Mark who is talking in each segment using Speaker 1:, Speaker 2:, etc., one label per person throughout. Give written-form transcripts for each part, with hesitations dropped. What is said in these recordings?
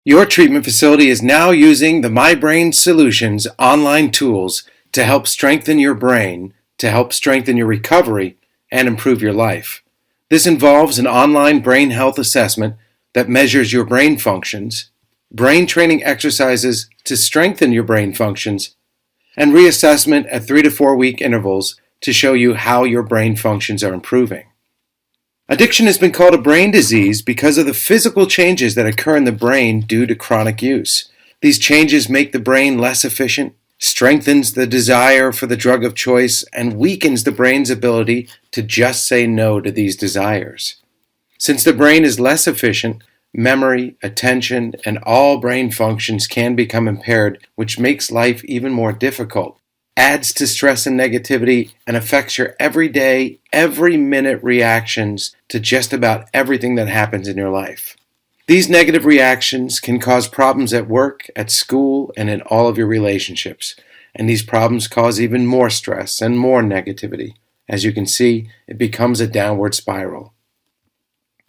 Speaker 1: Your treatment facility is now using the MyBrainSolutions online tools to help strengthen your brain, to help strengthen your recovery, and improve your life. This involves an online brain health assessment that measures your brain functions, brain training exercises to strengthen your brain functions, and reassessment at 3 to 4 week intervals to show you how your brain functions are improving. Addiction has been called a brain disease because of the physical changes that occur in the brain due to chronic use. These changes make the brain less efficient, strengthens the desire for the drug of choice, and weakens the brain's ability to just say no to these desires. Since the brain is less efficient, memory, attention, and all brain functions can become impaired, which makes life even more difficult, adds to stress and negativity, and affects your everyday, every minute reactions to just about everything that happens in your life. These negative reactions can cause problems at work, at school, and in all of your relationships. And these problems cause even more stress and more negativity. As you can see, it becomes a downward spiral.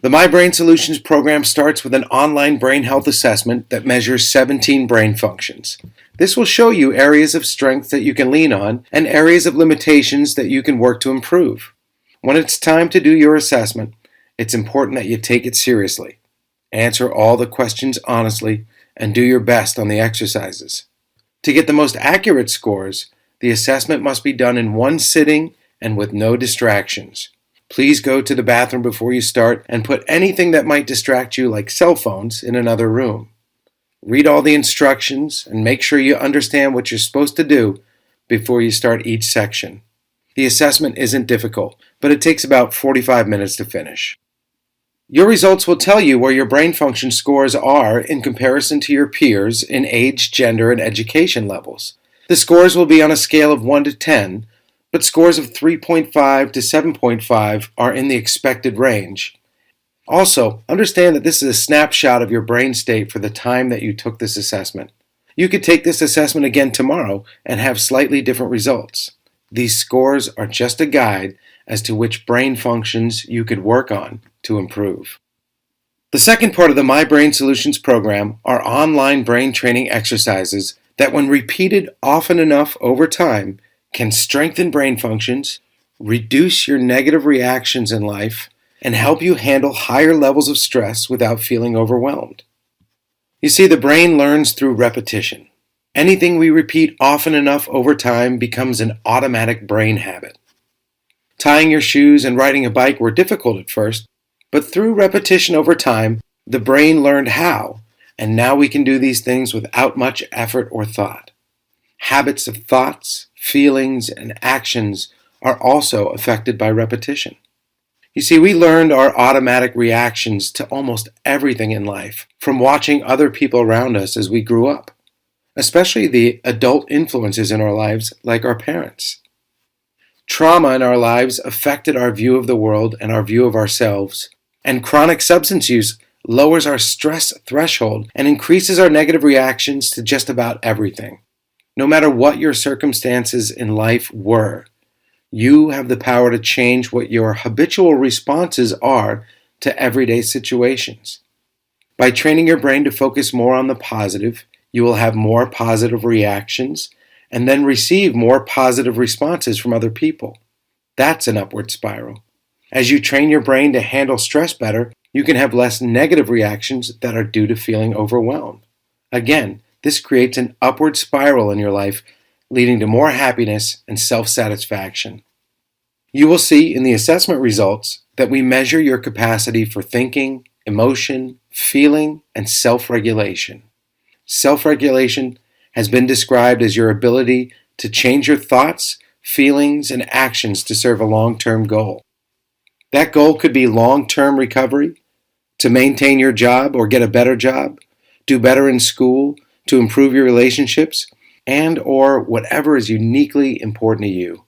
Speaker 1: The MyBrainSolutions program starts with an online brain health assessment that measures 17 brain functions. This will show you areas of strength that you can lean on and areas of limitations that you can work to improve. When it's time to do your assessment, it's important that you take it seriously. Answer all the questions honestly and do your best on the exercises. To get the most accurate scores, the assessment must be done in one sitting and with no distractions. Please go to the bathroom before you start and put anything that might distract you, like cell phones, in another room. Read all the instructions and make sure you understand what you're supposed to do before you start each section. The assessment isn't difficult, but it takes about 45 minutes to finish. Your results will tell you where your brain function scores are in comparison to your peers in age, gender, and education levels. The scores will be on a scale of 1 to 10, but scores of 3.5 to 7.5 are in the expected range. Also, understand that this is a snapshot of your brain state for the time that you took this assessment. You could take this assessment again tomorrow and have slightly different results. These scores are just a guide as to which brain functions you could work on to improve. The second part of the MyBrainSolutions program are online brain training exercises that, when repeated often enough over time, can strengthen brain functions, reduce your negative reactions in life, and help you handle higher levels of stress without feeling overwhelmed. You see, the brain learns through repetition. Anything we repeat often enough over time becomes an automatic brain habit. Tying your shoes and riding a bike were difficult at first, but through repetition over time, the brain learned how, and now we can do these things without much effort or thought. Habits of thoughts, feelings, and actions are also affected by repetition. You see, we learned our automatic reactions to almost everything in life from watching other people around us as we grew up, especially the adult influences in our lives like our parents. Trauma in our lives affected our view of the world and our view of ourselves, and chronic substance use lowers our stress threshold and increases our negative reactions to just about everything. No matter what your circumstances in life were, you have the power to change what your habitual responses are to everyday situations. By training your brain to focus more on the positive, you will have more positive reactions and then receive more positive responses from other people. That's an upward spiral. As you train your brain to handle stress better, you can have less negative reactions that are due to feeling overwhelmed. Again, this creates an upward spiral in your life, leading to more happiness and self-satisfaction. You will see in the assessment results that we measure your capacity for thinking, emotion, feeling, and self-regulation. Self-regulation has been described as your ability to change your thoughts, feelings, and actions to serve a long-term goal. That goal could be long-term recovery, to maintain your job or get a better job, do better in school, to improve your relationships, and or whatever is uniquely important to you.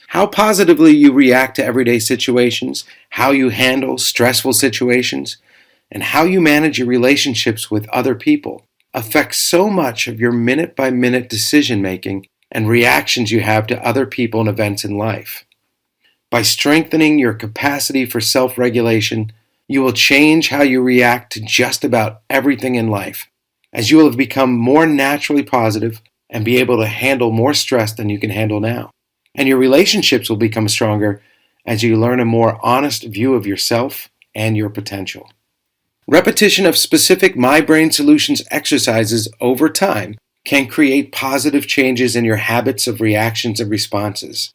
Speaker 1: How positively you react to everyday situations, how you handle stressful situations, and how you manage your relationships with other people affects so much of your minute-by-minute decision-making and reactions you have to other people and events in life. By strengthening your capacity for self-regulation, you will change how you react to just about everything in life, as you will have become more naturally positive and be able to handle more stress than you can handle now. And your relationships will become stronger as you learn a more honest view of yourself and your potential. Repetition of specific MyBrainSolutions exercises over time can create positive changes in your habits of reactions and responses.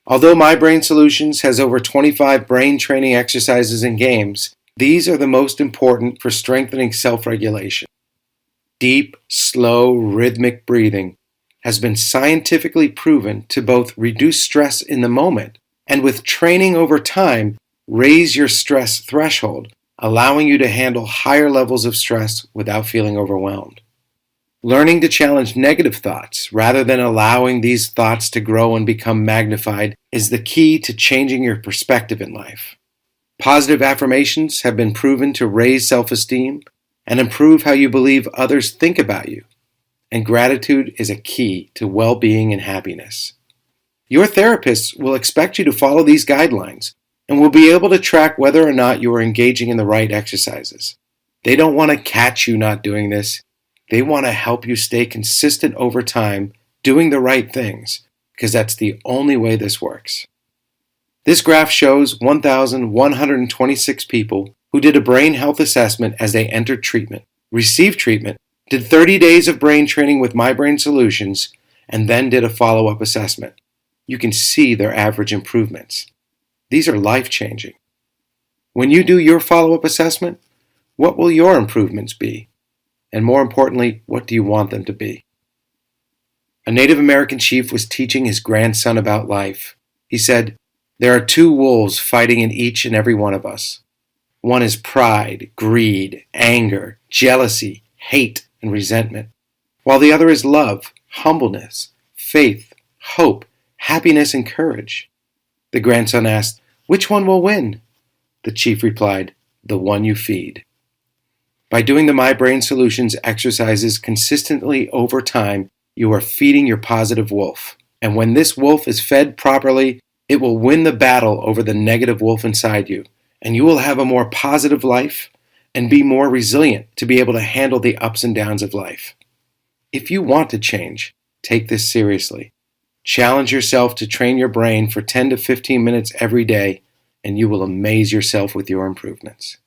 Speaker 1: Although MyBrainSolutions has over 25 brain training exercises and games, these are the most important for strengthening self-regulation. Deep, slow, rhythmic breathing has been scientifically proven to both reduce stress in the moment and, with training over time, raise your stress threshold, allowing you to handle higher levels of stress without feeling overwhelmed. Learning to challenge negative thoughts rather than allowing these thoughts to grow and become magnified is the key to changing your perspective in life. Positive affirmations have been proven to raise self-esteem and improve how you believe others think about you. And gratitude is a key to well-being and happiness. Your therapist will expect you to follow these guidelines and will be able to track whether or not you are engaging in the right exercises. They don't want to catch you not doing this. They want to help you stay consistent over time, doing the right things, because that's the only way this works. This graph shows 1,126 people who did a brain health assessment as they entered treatment, received treatment, did 30 days of brain training with MyBrainSolutions, and then did a follow-up assessment. You can see their average improvements. These are life-changing. When you do your follow-up assessment, what will your improvements be? And more importantly, what do you want them to be? A Native American chief was teaching his grandson about life. He said, "There are two wolves fighting in each and every one of us. One is pride, greed, anger, jealousy, hate, and resentment, while the other is love, humbleness, faith, hope, happiness, and courage." The grandson asked, "Which one will win?" The chief replied, "The one you feed." By doing the MyBrainSolutions exercises consistently over time, you are feeding your positive wolf. And when this wolf is fed properly, it will win the battle over the negative wolf inside you, and you will have a more positive life and be more resilient to be able to handle the ups and downs of life. If you want to change, take this seriously. Challenge yourself to train your brain for 10 to 15 minutes every day, and you will amaze yourself with your improvements.